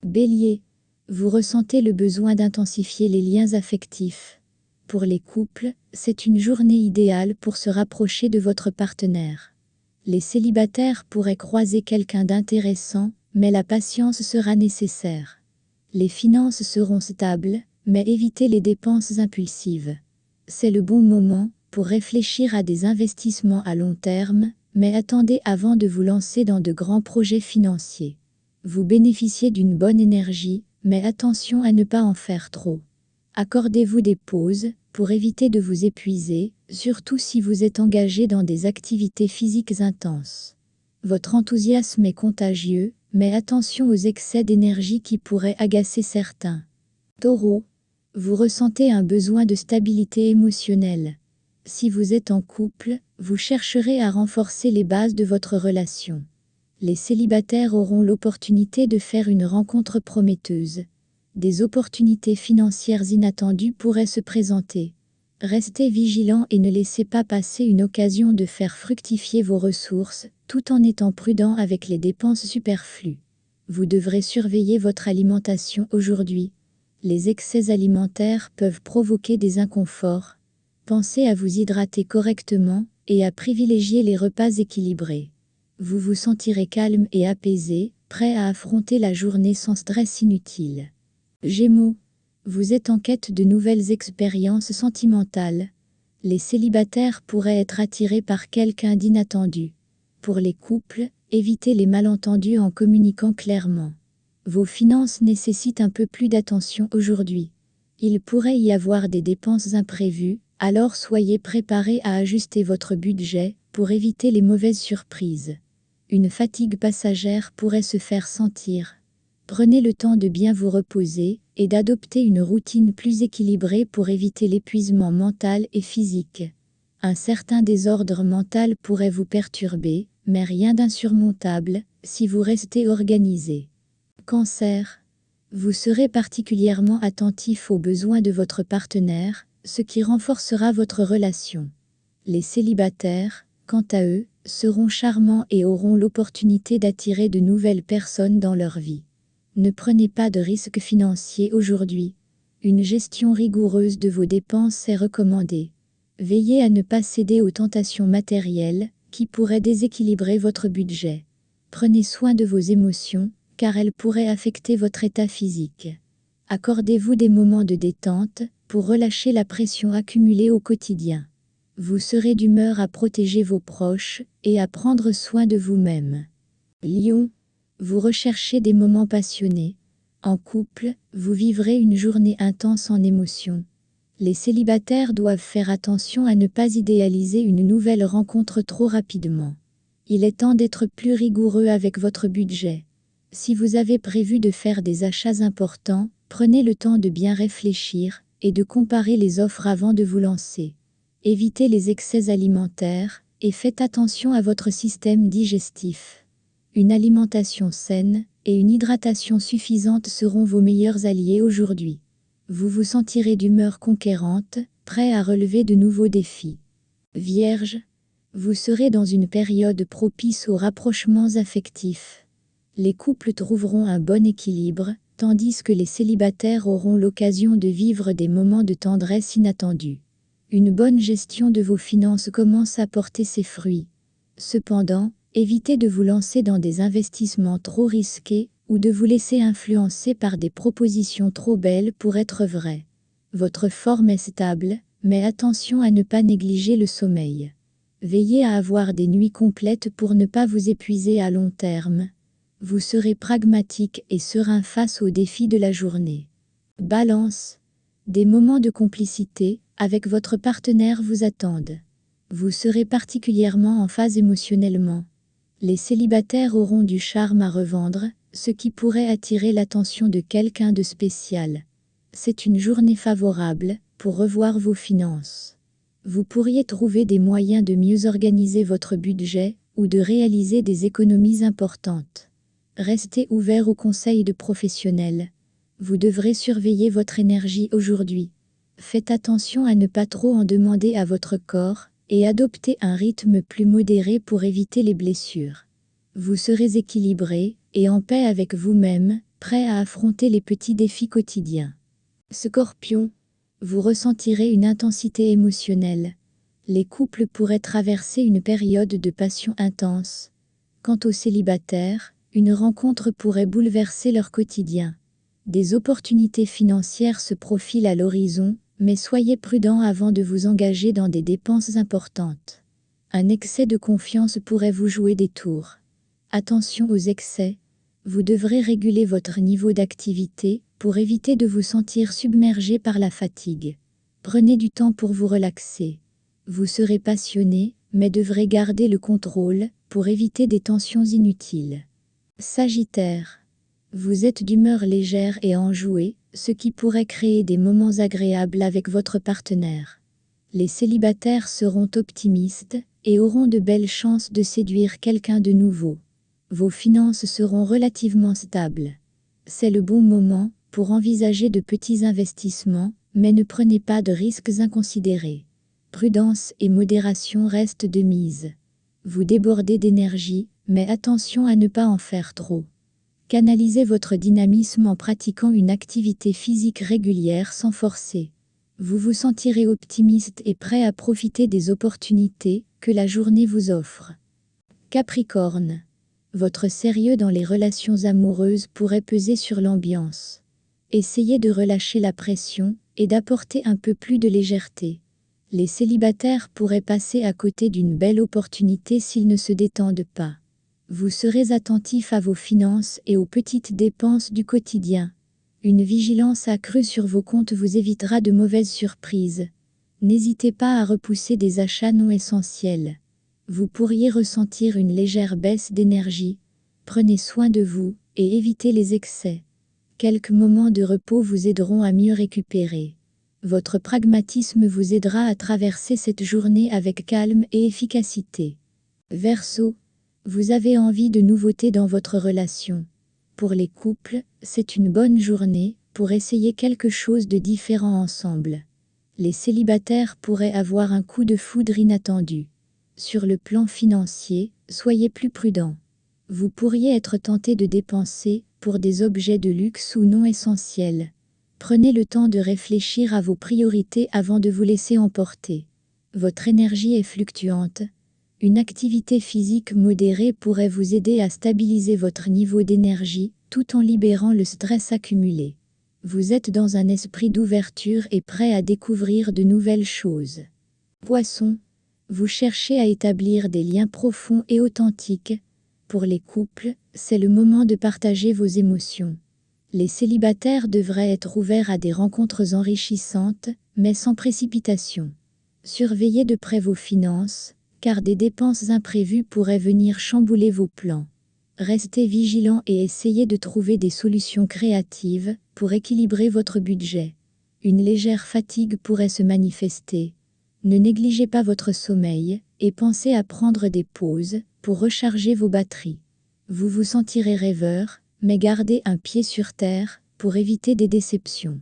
Bélier, vous ressentez le besoin d'intensifier les liens affectifs. Pour les couples, c'est une journée idéale pour se rapprocher de votre partenaire. Les célibataires pourraient croiser quelqu'un d'intéressant, mais la patience sera nécessaire. Les finances seront stables, mais évitez les dépenses impulsives. C'est le bon moment pour réfléchir à des investissements à long terme, mais attendez avant de vous lancer dans de grands projets financiers. Vous bénéficiez d'une bonne énergie, mais attention à ne pas en faire trop. Accordez-vous des pauses pour éviter de vous épuiser, surtout si vous êtes engagé dans des activités physiques intenses. Votre enthousiasme est contagieux, mais attention aux excès d'énergie qui pourraient agacer certains. Taureau, vous ressentez un besoin de stabilité émotionnelle. Si vous êtes en couple, vous chercherez à renforcer les bases de votre relation. Les célibataires auront l'opportunité de faire une rencontre prometteuse. Des opportunités financières inattendues pourraient se présenter. Restez vigilants et ne laissez pas passer une occasion de faire fructifier vos ressources, tout en étant prudent avec les dépenses superflues. Vous devrez surveiller votre alimentation aujourd'hui. Les excès alimentaires peuvent provoquer des inconforts. Pensez à vous hydrater correctement et à privilégier les repas équilibrés. Vous vous sentirez calme et apaisé, prêt à affronter la journée sans stress inutile. Gémeaux, vous êtes en quête de nouvelles expériences sentimentales. Les célibataires pourraient être attirés par quelqu'un d'inattendu. Pour les couples, évitez les malentendus en communiquant clairement. Vos finances nécessitent un peu plus d'attention aujourd'hui. Il pourrait y avoir des dépenses imprévues, alors soyez préparés à ajuster votre budget pour éviter les mauvaises surprises. Une fatigue passagère pourrait se faire sentir. Prenez le temps de bien vous reposer et d'adopter une routine plus équilibrée pour éviter l'épuisement mental et physique. Un certain désordre mental pourrait vous perturber, mais rien d'insurmontable si vous restez organisé. Cancer, vous serez particulièrement attentif aux besoins de votre partenaire, ce qui renforcera votre relation. Les célibataires, quant à eux, seront charmants et auront l'opportunité d'attirer de nouvelles personnes dans leur vie. Ne prenez pas de risques financiers aujourd'hui. Une gestion rigoureuse de vos dépenses est recommandée. Veillez à ne pas céder aux tentations matérielles qui pourraient déséquilibrer votre budget. Prenez soin de vos émotions, car elles pourraient affecter votre état physique. Accordez-vous des moments de détente pour relâcher la pression accumulée au quotidien. Vous serez d'humeur à protéger vos proches et à prendre soin de vous-même. Lion, vous recherchez des moments passionnés. En couple, vous vivrez une journée intense en émotions. Les célibataires doivent faire attention à ne pas idéaliser une nouvelle rencontre trop rapidement. Il est temps d'être plus rigoureux avec votre budget. Si vous avez prévu de faire des achats importants, prenez le temps de bien réfléchir et de comparer les offres avant de vous lancer. Évitez les excès alimentaires et faites attention à votre système digestif. Une alimentation saine et une hydratation suffisante seront vos meilleurs alliés aujourd'hui. Vous vous sentirez d'humeur conquérante, prêt à relever de nouveaux défis. Vierge, vous serez dans une période propice aux rapprochements affectifs. Les couples trouveront un bon équilibre, tandis que les célibataires auront l'occasion de vivre des moments de tendresse inattendus. Une bonne gestion de vos finances commence à porter ses fruits. Cependant, évitez de vous lancer dans des investissements trop risqués ou de vous laisser influencer par des propositions trop belles pour être vraies. Votre forme est stable, mais attention à ne pas négliger le sommeil. Veillez à avoir des nuits complètes pour ne pas vous épuiser à long terme. Vous serez pragmatique et serein face aux défis de la journée. Balance, des moments de complicité avec votre partenaire vous attendent. Vous serez particulièrement en phase émotionnellement. Les célibataires auront du charme à revendre, ce qui pourrait attirer l'attention de quelqu'un de spécial. C'est une journée favorable pour revoir vos finances. Vous pourriez trouver des moyens de mieux organiser votre budget ou de réaliser des économies importantes. Restez ouvert aux conseils de professionnels. Vous devrez surveiller votre énergie aujourd'hui. Faites attention à ne pas trop en demander à votre corps et adoptez un rythme plus modéré pour éviter les blessures. Vous serez équilibré et en paix avec vous-même, prêt à affronter les petits défis quotidiens. Scorpion, vous ressentirez une intensité émotionnelle. Les couples pourraient traverser une période de passion intense. Quant aux célibataires, une rencontre pourrait bouleverser leur quotidien. Des opportunités financières se profilent à l'horizon, mais soyez prudent avant de vous engager dans des dépenses importantes. Un excès de confiance pourrait vous jouer des tours. Attention aux excès. Vous devrez réguler votre niveau d'activité pour éviter de vous sentir submergé par la fatigue. Prenez du temps pour vous relaxer. Vous serez passionné, mais devrez garder le contrôle pour éviter des tensions inutiles. Sagittaire, vous êtes d'humeur légère et enjouée, ce qui pourrait créer des moments agréables avec votre partenaire. Les célibataires seront optimistes et auront de belles chances de séduire quelqu'un de nouveau. Vos finances seront relativement stables. C'est le bon moment pour envisager de petits investissements, mais ne prenez pas de risques inconsidérés. Prudence et modération restent de mise. Vous débordez d'énergie, mais attention à ne pas en faire trop. Canalisez votre dynamisme en pratiquant une activité physique régulière sans forcer. Vous vous sentirez optimiste et prêt à profiter des opportunités que la journée vous offre. Capricorne, votre sérieux dans les relations amoureuses pourrait peser sur l'ambiance. Essayez de relâcher la pression et d'apporter un peu plus de légèreté. Les célibataires pourraient passer à côté d'une belle opportunité s'ils ne se détendent pas. Vous serez attentif à vos finances et aux petites dépenses du quotidien. Une vigilance accrue sur vos comptes vous évitera de mauvaises surprises. N'hésitez pas à repousser des achats non essentiels. Vous pourriez ressentir une légère baisse d'énergie. Prenez soin de vous et évitez les excès. Quelques moments de repos vous aideront à mieux récupérer. Votre pragmatisme vous aidera à traverser cette journée avec calme et efficacité. Verseau, vous avez envie de nouveautés dans votre relation. Pour les couples, c'est une bonne journée pour essayer quelque chose de différent ensemble. Les célibataires pourraient avoir un coup de foudre inattendu. Sur le plan financier, soyez plus prudent. Vous pourriez être tenté de dépenser pour des objets de luxe ou non essentiels. Prenez le temps de réfléchir à vos priorités avant de vous laisser emporter. Votre énergie est fluctuante. Une activité physique modérée pourrait vous aider à stabiliser votre niveau d'énergie, tout en libérant le stress accumulé. Vous êtes dans un esprit d'ouverture et prêt à découvrir de nouvelles choses. Poisson, vous cherchez à établir des liens profonds et authentiques. Pour les couples, c'est le moment de partager vos émotions. Les célibataires devraient être ouverts à des rencontres enrichissantes, mais sans précipitation. Surveillez de près vos finances, car des dépenses imprévues pourraient venir chambouler vos plans. Restez vigilants et essayez de trouver des solutions créatives pour équilibrer votre budget. Une légère fatigue pourrait se manifester. Ne négligez pas votre sommeil et pensez à prendre des pauses pour recharger vos batteries. Vous vous sentirez rêveur, mais gardez un pied sur terre pour éviter des déceptions.